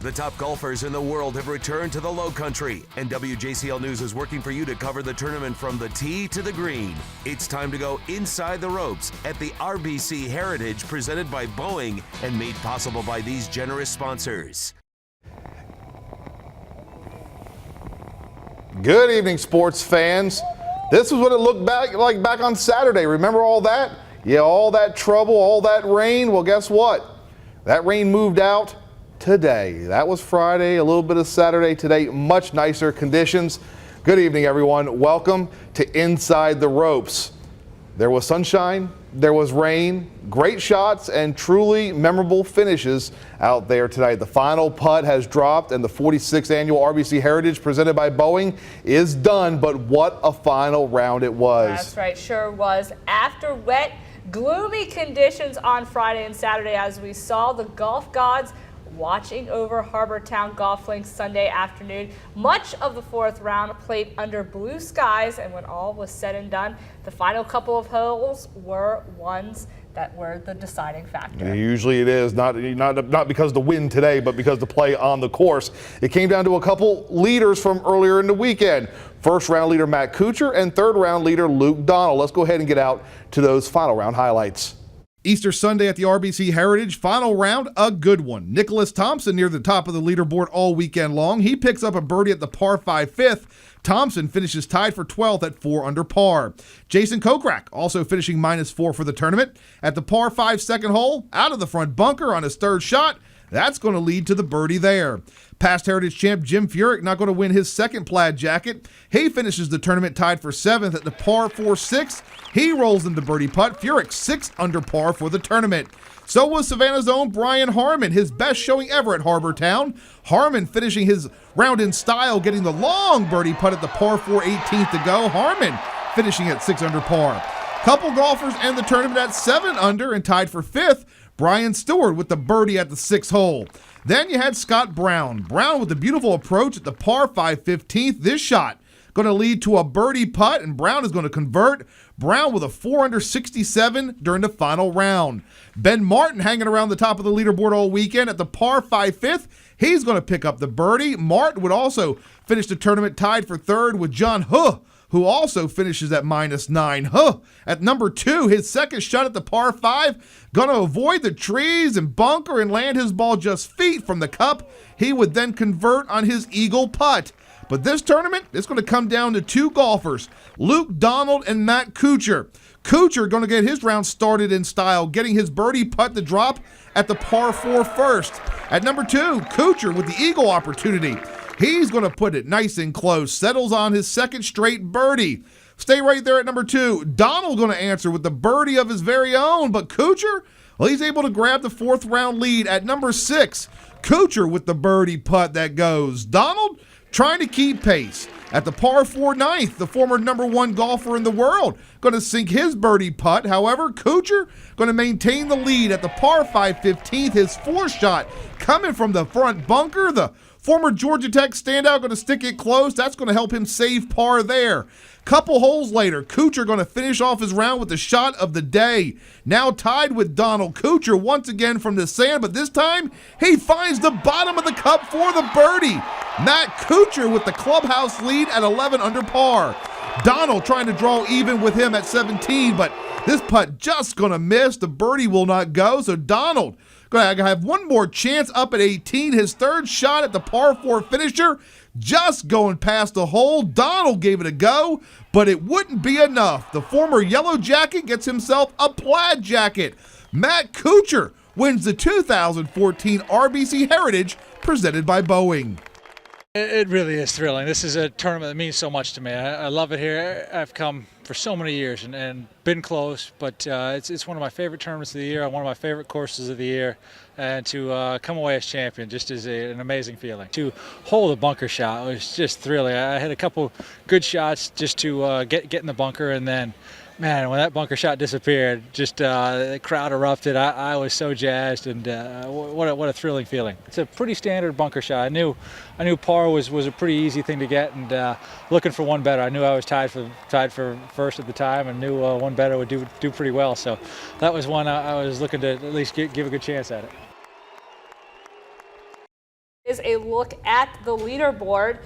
The top golfers in the world have returned to the Low Country, and WJCL News is working for you to cover the tournament from the tee to the green. It's time to go inside the ropes at the RBC Heritage, presented by Boeing and made possible by these generous sponsors. Good evening, sports fans. This is what it looked like back on Saturday. Remember all that? Yeah, all that trouble, all that rain. Well, guess what? That rain moved out today. That was Friday, a little bit of Saturday. Today, much nicer conditions. Good evening, everyone. Welcome to Inside the Ropes. There was sunshine, there was rain, great shots, and truly memorable finishes out there tonight. The final putt has dropped, and the 46th annual RBC Heritage presented by Boeing is done. But what a final round it was. That's right, sure was. After wet, gloomy conditions on Friday and Saturday, as we saw the golf gods watching over Harbor Town Golf Links Sunday afternoon. Much of the fourth round played under blue skies, and when all was said and done, the final couple of holes were ones that were the deciding factor. Usually it is, not because of the wind today, but because the play on the course. It came down to a couple leaders from earlier in the weekend. First round leader Matt Kuchar and third round leader Luke Donald. Let's go ahead and get out to those final round highlights. Easter Sunday at the RBC Heritage, final round, a good one. Nicholas Thompson near the top of the leaderboard all weekend long. He picks up a birdie at the par 5 fifth. Thompson finishes tied for 12th at 4 under par. Jason Kokrak also finishing -4 for the tournament. At the par 5 second hole, out of the front bunker on his third shot. That's going to lead to the birdie there. Past Heritage champ Jim Furyk not going to win his second plaid jacket. He finishes the tournament tied for 7th at the par 4-6. He rolls into birdie putt. Furyk 6 under par for the tournament. So was Savannah's own Brian Harman, his best showing ever at Harbor Town. Harman finishing his round in style, getting the long birdie putt at the par 4 18th to go. Harman finishing at 6 under par. Couple golfers end the tournament at 7 under and tied for 5th. Brian Stewart with the birdie at the 6th hole. Then you had Scott Brown. Brown with a beautiful approach at the par 5 15th. This shot going to lead to a birdie putt, and Brown is going to convert. Brown with a 4 under 67 during the final round. Ben Martin hanging around the top of the leaderboard all weekend at the par 5 5th. He's going to pick up the birdie. Martin would also finish the tournament tied for 3rd with John who also finishes at -9. At number 2, his second shot at the par 5, going to avoid the trees and bunker and land his ball just feet from the cup. He would then convert on his eagle putt. But this tournament is going to come down to 2 golfers, Luke Donald and Matt Kuchar. Kuchar going to get his round started in style, getting his birdie putt to drop at the par 4 first. At number 2, Kuchar with the eagle opportunity. He's going to put it nice and close, settles on his second straight birdie. Stay right there at number 2. Donald going to answer with the birdie of his very own, but Kuchar, well, he's able to grab the 4th round lead at number 6. Kuchar with the birdie putt that goes. Donald trying to keep pace. At the par 4 9th, the former number 1 golfer in the world going to sink his birdie putt. However, Kuchar going to maintain the lead at the par 5 15th. His 4th shot coming from the front bunker. The former Georgia Tech standout going to stick it close. That's going to help him save par there. Couple holes later, Kuchar going to finish off his round with the shot of the day. Now tied with Donald. Kuchar once again from the sand, but this time he finds the bottom of the cup for the birdie. Matt Kuchar with the clubhouse lead at 11 under par. Donald trying to draw even with him at 17, but this putt just going to miss. The birdie will not go, so Donald going to have one more chance up at 18. His 3rd shot at the par 4 finisher, just going past the hole. Donald gave it a go, but it wouldn't be enough. The former Yellow Jacket gets himself a plaid jacket. Matt Kuchar wins the 2014 RBC Heritage presented by Boeing. It really is thrilling. This is a tournament that means so much to me. I love it here. I've come for so many years and been close, but it's one of my favorite tournaments of the year, one of my favorite courses of the year, and to come away as champion just is an amazing feeling. To hold a bunker shot was just thrilling. I had a couple good shots just to get in the bunker, and then man, when that bunker shot disappeared, just the crowd erupted. I was so jazzed, and what a thrilling feeling. It's a pretty standard bunker shot. I knew par was a pretty easy thing to get, and looking for one better. I knew I was tied for first at the time, and knew one better would do pretty well. So that was one I was looking to at least give a good chance at it. Is a look at the leaderboard.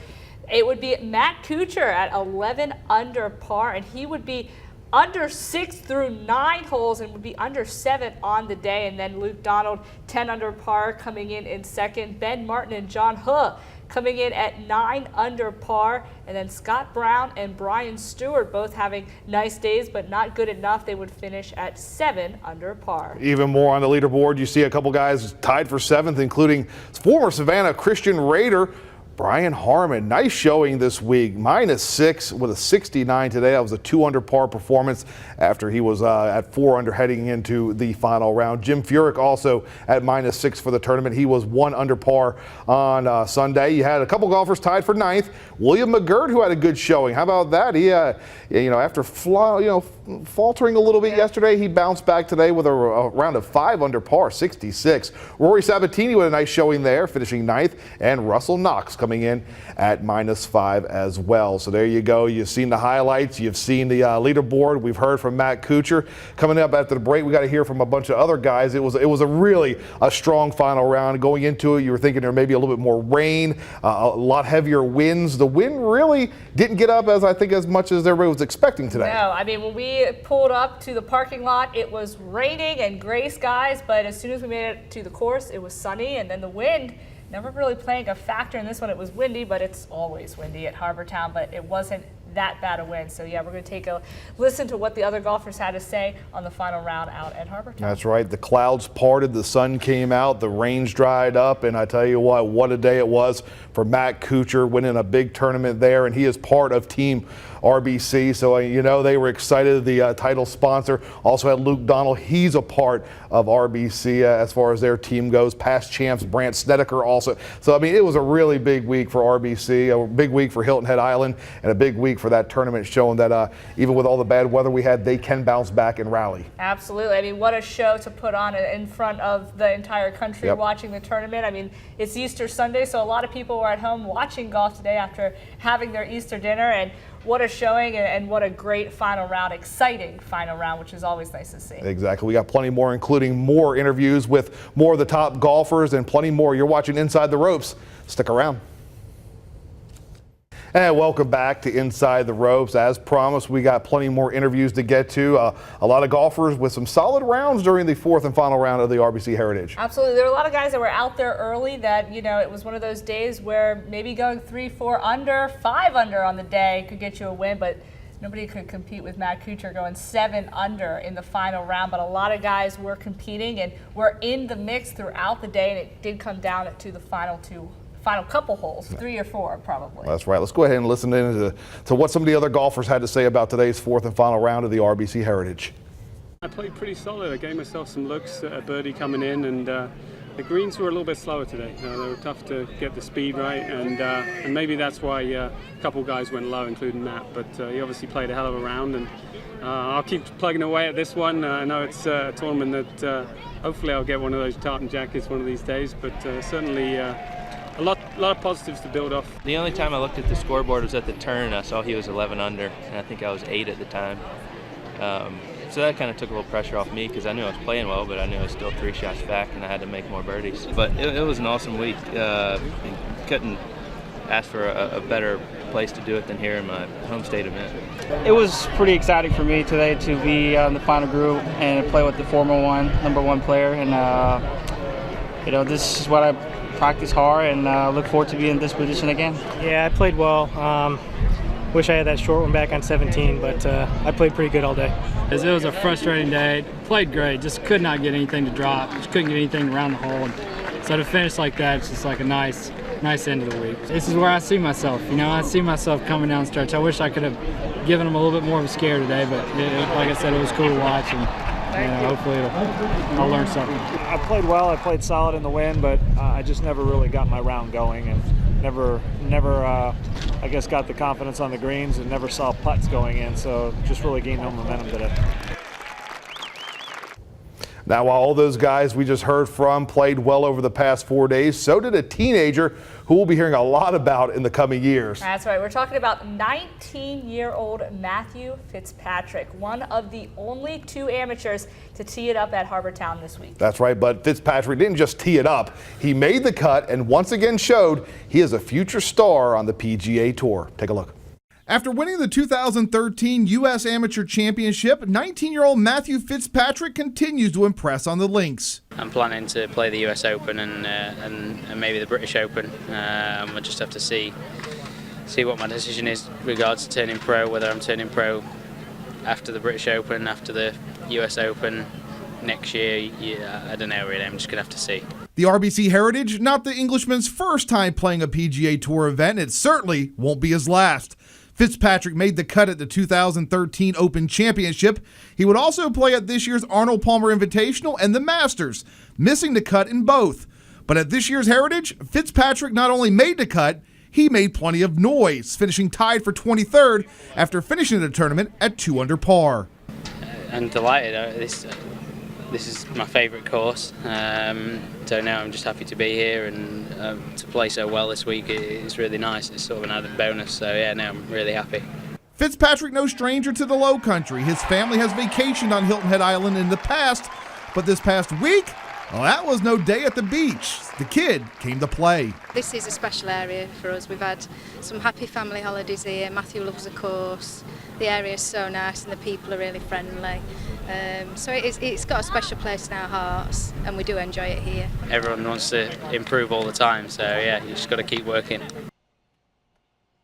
It would be Matt Kuchar at 11 under par, and he would be under 6 through 9 holes and would be under 7 on the day. And then Luke Donald, 10 under par, coming in second. Ben Martin and John Huh coming in at 9 under par. And then Scott Brown and Brian Stewart both having nice days, but not good enough. They would finish at 7 under par. Even more on the leaderboard, you see a couple guys tied for 7th, including former Savannah Christian Raider Brian Harmon. Nice showing this week, -6 with a 69 today. That was a 2 under par performance after he was at 4 under heading into the final round. Jim Furyk also at -6 for the tournament. He was 1 under par on Sunday. You had a couple golfers tied for 9th. William McGirt, who had a good showing. How about that? He, after faltering a little bit yesterday, he bounced back today with a round of 5 under par, 66. Rory Sabatini with a nice showing there, finishing 9th, and Russell Knox coming in at -5 as well. So there you go. You've seen the highlights. You've seen the leaderboard. We've heard from Matt Kuchar. Coming up after the break, we got to hear from a bunch of other guys. It was a really strong final round. Going into it, you were thinking there may be a little bit more rain, a lot heavier winds. The wind really didn't get up as much as everybody was expecting today. No, I mean, when we pulled up to the parking lot, it was raining and gray skies, but as soon as we made it to the course, it was sunny, and then the wind never really playing a factor in this one. It was windy, but it's always windy at Harbour Town, but it wasn't that bad a wind. So yeah, we're going to take a listen to what the other golfers had to say on the final round out at Harbour Town. That's right. The clouds parted, the sun came out, the rains dried up, and I tell you what a day it was for Matt Kuchar, winning a big tournament there, and he is part of Team RBC, so they were excited. The title sponsor also had Luke Donald. He's a part of RBC as far as their team goes. Past champs Brant Snedeker also. So I mean, it was a really big week for RBC, a big week for Hilton Head Island, and a big week for that tournament, showing that even with all the bad weather we had, they can bounce back and rally. Absolutely. I mean, what a show to put on in front of the entire country watching the tournament. I mean, it's Easter Sunday, so a lot of people were at home watching golf today after having their Easter dinner, and what a showing and what a great final round, exciting final round, which is always nice to see. Exactly. We got plenty more, including more interviews with more of the top golfers and plenty more. You're watching Inside the Ropes. Stick around. And welcome back to Inside the Ropes. As promised, we got plenty more interviews to get to. A lot of golfers with some solid rounds during the 4th and final round of the RBC Heritage. Absolutely. There were a lot of guys that were out there early that, it was one of those days where maybe going 3, 4 under, 5 under on the day could get you a win, but nobody could compete with Matt Kuchar going 7 under in the final round. But a lot of guys were competing and were in the mix throughout the day, and it did come down to the final couple holes, 3 or 4 probably. That's right. Let's go ahead and listen in to what some of the other golfers had to say about today's 4th and final round of the RBC Heritage. I played pretty solid. I gave myself some looks at a birdie coming in, and the greens were a little bit slower today. They were tough to get the speed right, and maybe that's why a couple guys went low, including Matt. But he obviously played a hell of a round, and I'll keep plugging away at this one. I know it's a tournament that hopefully I'll get one of those tartan jackets one of these days, but certainly a lot of positives to build off. The only time I looked at the scoreboard was at the turn. I saw he was 11 under, and I think I was 8 at the time. So that kind of took a little pressure off me because I knew I was playing well, but I knew I was still 3 shots back and I had to make more birdies. But it was an awesome week. Couldn't ask for a better place to do it than here in my home state event. It was pretty exciting for me today to be in the final group and play with the number one player. And this is what I practice hard and look forward to being in this position again. Yeah, I played well. Wish I had that short one back on 17, but I played pretty good all day. It was a frustrating day. Played great, just could not get anything to drop. Just couldn't get anything around the hole. So to finish like that, it's just like a nice end of the week. This is where I see myself. I see myself coming down the stretch. I wish I could have given them a little bit more of a scare today, but like I said, it was cool to watch, and hopefully I'll learn something. I played well. I played solid in the wind, but I just never really got my round going, and never I guess got the confidence on the greens and never saw putts going in, so just really gained no momentum today. Now, while all those guys we just heard from played well over the past 4 days, so did a teenager who we'll be hearing a lot about in the coming years. That's right. We're talking about 19-year-old Matthew Fitzpatrick, one of the only 2 amateurs to tee it up at Harbor Town this week. That's right, but Fitzpatrick didn't just tee it up. He made the cut and once again showed he is a future star on the PGA Tour. Take a look. After winning the 2013 U.S. Amateur Championship, 19-year-old Matthew Fitzpatrick continues to impress on the links. I'm planning to play the US Open and maybe the British Open. We'll just have to see what my decision is regards to turning pro, whether I'm turning pro after the British Open, after the US Open next year. Yeah, I don't know really, I'm just going to have to see. The RBC Heritage, not the Englishman's first time playing a PGA Tour event. It certainly won't be his last. Fitzpatrick made the cut at the 2013 Open Championship. He would also play at this year's Arnold Palmer Invitational and the Masters, missing the cut in both. But at this year's Heritage, Fitzpatrick not only made the cut, he made plenty of noise, finishing tied for 23rd after finishing the tournament at 2 under par. I'm delighted. This is my favourite course. So now I'm just happy to be here and to play so well this week. It's really nice. It's sort of an added bonus. So yeah, now I'm really happy. Fitzpatrick no stranger to the Low Country. His family has vacationed on Hilton Head Island in the past, but this past week, well, that was no day at the beach. The kid came to play. This is a special area for us. We've had some happy family holidays here. Matthew loves the course. The area is so nice and the people are really friendly. So it's got a special place in our hearts and we do enjoy it here. Everyone wants to improve all the time, so yeah, you just got to keep working.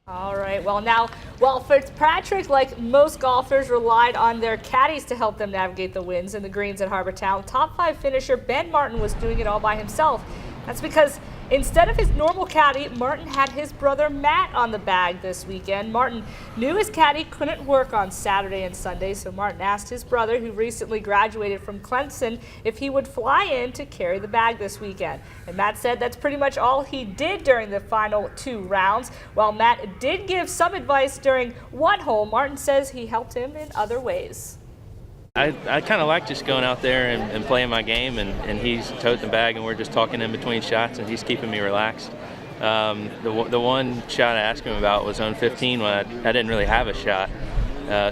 All right, well, Fitzpatrick, like most golfers, relied on their caddies to help them navigate the winds and the greens at Harbor Town. Top 5 finisher Ben Martin was doing it all by himself. That's because instead of his normal caddy, Martin had his brother Matt on the bag this weekend. Martin knew his caddy couldn't work on Saturday and Sunday, so Martin asked his brother, who recently graduated from Clemson, if he would fly in to carry the bag this weekend. And Matt said that's pretty much all he did during the final 2 rounds. While Matt did give some advice during one hole, Martin says he helped him in other ways. I kind of like just going out there and playing my game, and he's toting the bag and we're just talking in between shots and he's keeping me relaxed. The one shot I asked him about was on 15 when I didn't really have a shot.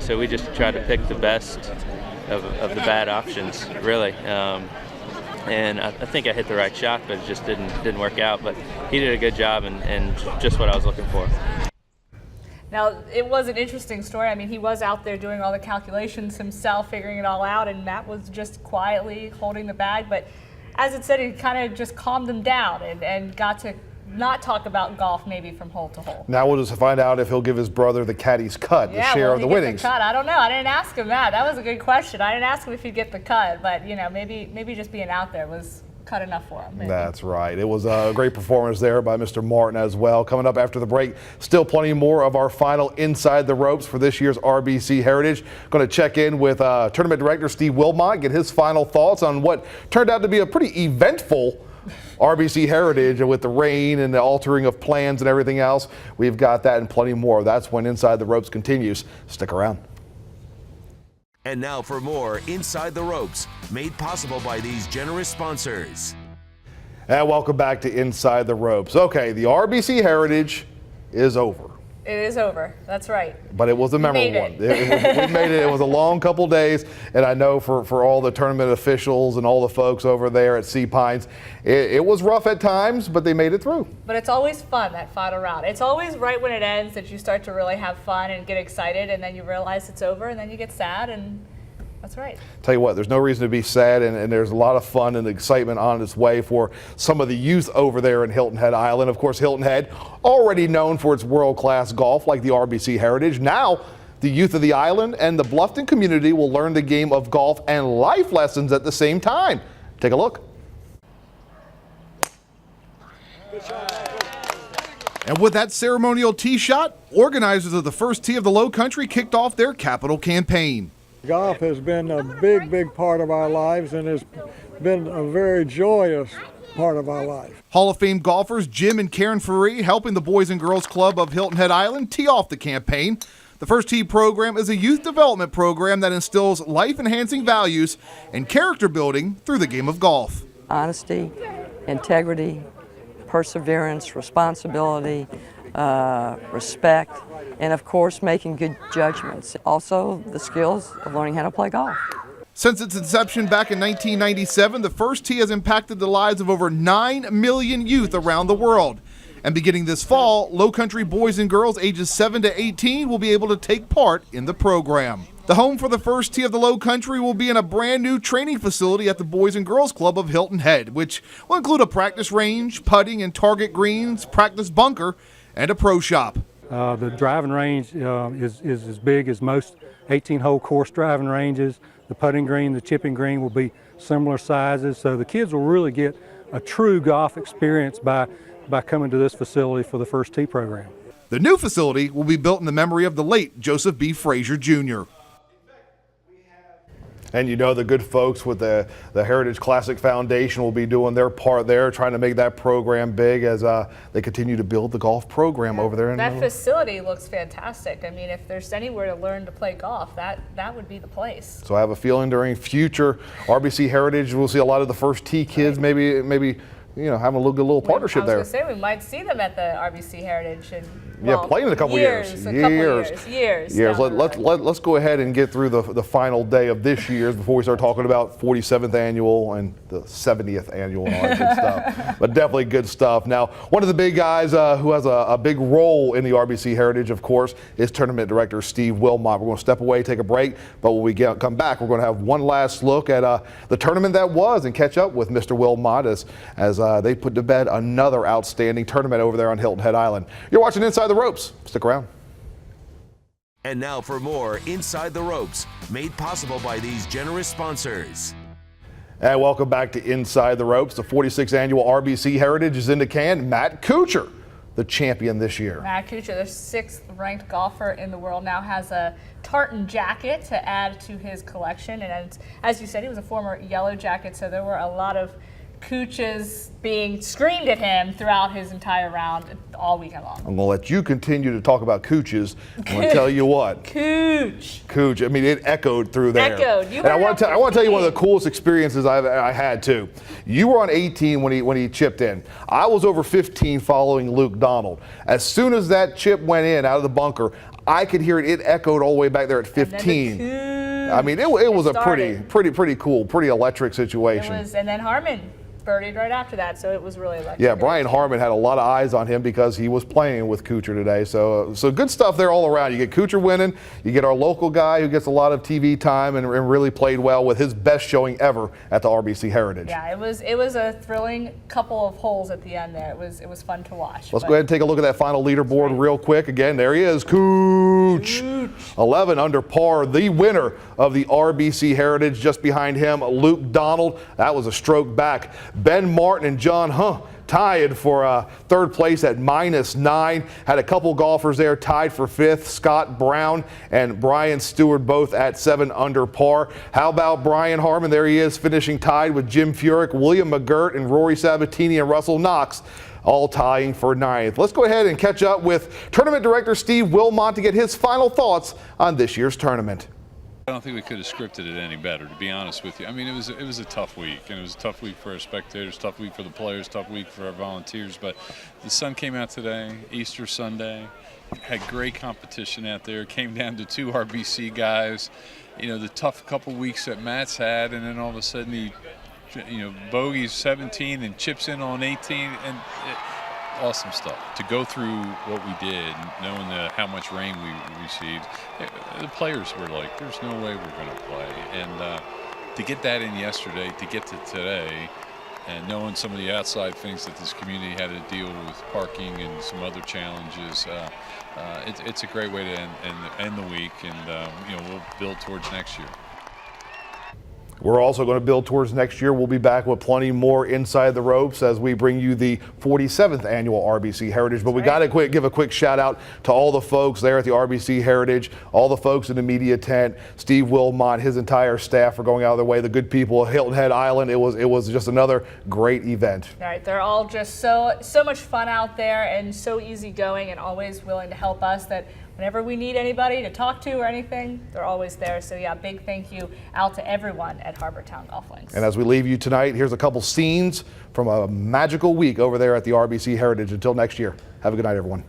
So we just tried to pick the best of the bad options, really. And I think I hit the right shot, but it just didn't work out. But he did a good job and just what I was looking for. Now, it was an interesting story. I mean, he was out there doing all the calculations himself, figuring it all out, and Matt was just quietly holding the bag. But as it said, he kind of just calmed him down and got to not talk about golf maybe from hole to hole. Now we'll just find out if he'll give his brother the caddy's cut, the share of the winnings. The cut? I don't know. I didn't ask him that. That was a good question. I didn't ask him if he'd get the cut, but you know, maybe just being out there was cut enough for him. Maybe. That's right. It was a great performance there by Mr. Martin as well. Coming up after the break, still plenty more of our final Inside the Ropes for this year's RBC Heritage. Going to check in with Tournament Director Steve Wilmot, get his final thoughts on what turned out to be a pretty eventful RBC Heritage with the rain and the altering of plans and everything else. We've got that and plenty more. That's when Inside the Ropes continues. Stick around. And now for more Inside the Ropes, made possible by these generous sponsors. And welcome back to Inside the Ropes. Okay, the RBC Heritage is over. It is over. That's right. But it was a memorable one. We made it. It was a long couple days, and I know for all the tournament officials and all the folks over there at Sea Pines, it was rough at times, but they made it through. But it's always fun, that final round. It's always right when it ends that you start to really have fun and get excited, and then you realize it's over, and then you get sad, and that's right. Tell you what, there's no reason to be sad, and there's a lot of fun and excitement on its way for some of the youth over there in Hilton Head Island. Of course, Hilton Head, already known for its world-class golf like the RBC Heritage. Now, the youth of the island and the Bluffton community will learn the game of golf and life lessons at the same time. Take a look. And with that ceremonial tee shot, organizers of the first tee of the Low Country kicked off their capital campaign. Golf has been a big part of our lives and has been a very joyous part of our life. Hall of Fame golfers Jim and Karen Faree helping the Boys and Girls Club of Hilton Head Island tee off the campaign. The First Tee program is a youth development program that instills life-enhancing values and character building through the game of golf. Honesty, integrity, perseverance, responsibility, respect, and of course making good judgments. Also the skills of learning how to play golf. Since its inception back in 1997, the First Tee has impacted the lives of over 9 million youth around the world. And beginning this fall, Low Country boys and girls ages 7 to 18 will be able to take part in the program. The home for the First Tee of the Low Country will be in a brand new training facility at the Boys and Girls Club of Hilton Head, which will include a practice range, putting and target greens, practice bunker, and a pro shop. The driving range is as big as most 18-hole course driving ranges. The putting green, the chipping green will be similar sizes, so the kids will really get a true golf experience by coming to this facility for the First Tee program. The new facility will be built in the memory of the late Joseph B. Frazier Jr. And you know the good folks with the Heritage Classic Foundation will be doing their part there, trying to make that program big as they continue to build the golf program over there. That facility looks fantastic. I mean, if there's anywhere to learn to play golf, that would be the place. So I have a feeling during future RBC Heritage, we'll see a lot of the First Tee kids maybe you know, having a little partnership there. I was going to say, we might see them at the RBC Heritage in playing in a couple years. Years. Let's go ahead and get through the final day of this year before we start talking about 47th annual and the 70th annual and all that good stuff. But definitely good stuff. Now, one of the big guys who has a big role in the RBC Heritage, of course, is Tournament Director Steve Wilmot. We're going to step away, take a break, but when we come back, we're going to have one last look at the tournament that was and catch up with Mr. Wilmot as they put to bed another outstanding tournament over there on Hilton Head Island. You're watching Inside the Ropes. Stick around. And now for more Inside the Ropes, made possible by these generous sponsors. And welcome back to Inside the Ropes. The 46th annual RBC Heritage is in the can. Matt Kuchar, the champion this year. Matt Kuchar, the 6th ranked golfer in the world, now has a tartan jacket to add to his collection. And as you said, he was a former Yellow Jacket, so there were a lot of Cooches being screamed at him throughout his entire round all weekend long. I'm going to let you continue to talk about Cooches. I'm going to tell you what. Cooch. I mean, it echoed through there. And I want to tell you one of the coolest experiences I had too. You were on 18 when he chipped in. I was over 15 following Luke Donald. As soon as that chip went in out of the bunker, I could hear it. It echoed all the way back there at 15. I mean, it was a pretty cool, pretty electric situation. It was, and then Harmon birdied right after that, so it was really electric. Yeah, Brian Harmon had a lot of eyes on him because he was playing with Kuchar today. So good stuff there all around. You get Kuchar winning, you get our local guy who gets a lot of TV time and really played well with his best showing ever at the RBC Heritage. Yeah, it was a thrilling couple of holes at the end there. It was fun to watch. Let's go ahead and take a look at that final leaderboard real quick. Again, there he is, Cooch. 11 under par, the winner of the RBC Heritage. Just behind him, Luke Donald. That was a stroke back. Ben Martin and John Hunt tied for third place at -9. Had a couple golfers there tied for 5th. Scott Brown and Brian Stewart both at 7 under par. How about Brian Harmon? There he is finishing tied with Jim Furyk, William McGirt, and Rory Sabatini and Russell Knox, all tying for 9th. Let's go ahead and catch up with Tournament Director Steve Wilmot to get his final thoughts on this year's tournament. I don't think we could have scripted it any better, to be honest with you. I mean, it was a tough week, and it was a tough week for our spectators, tough week for the players, tough week for our volunteers. But the sun came out today, Easter Sunday, had great competition out there. Came down to 2 RBC guys. You know, the tough couple weeks that Matt's had, and then all of a sudden he, bogeys 17 and chips in on 18, and awesome stuff. To go through what we did, knowing how much rain we received, the players were like, there's no way we're going to play. And to get that in yesterday, to get to today, and knowing some of the outside things that this community had to deal with, parking and some other challenges, it's a great way to end the week, and we'll build towards next year. We're also going to build towards next year. We'll be back with plenty more Inside the Ropes as we bring you the 47th annual RBC Heritage. But we got to give a quick shout out to all the folks there at the RBC Heritage, all the folks in the media tent, Steve Wilmot, his entire staff for going out of their way, the good people of Hilton Head Island. It was just another great event. All right, they're all just so much fun out there and so easygoing and always willing to help us that whenever we need anybody to talk to or anything, they're always there. So yeah, big thank you out to everyone at Harbortown Golf Links. And as we leave you tonight, here's a couple scenes from a magical week over there at the RBC Heritage. Until next year, have a good night, everyone.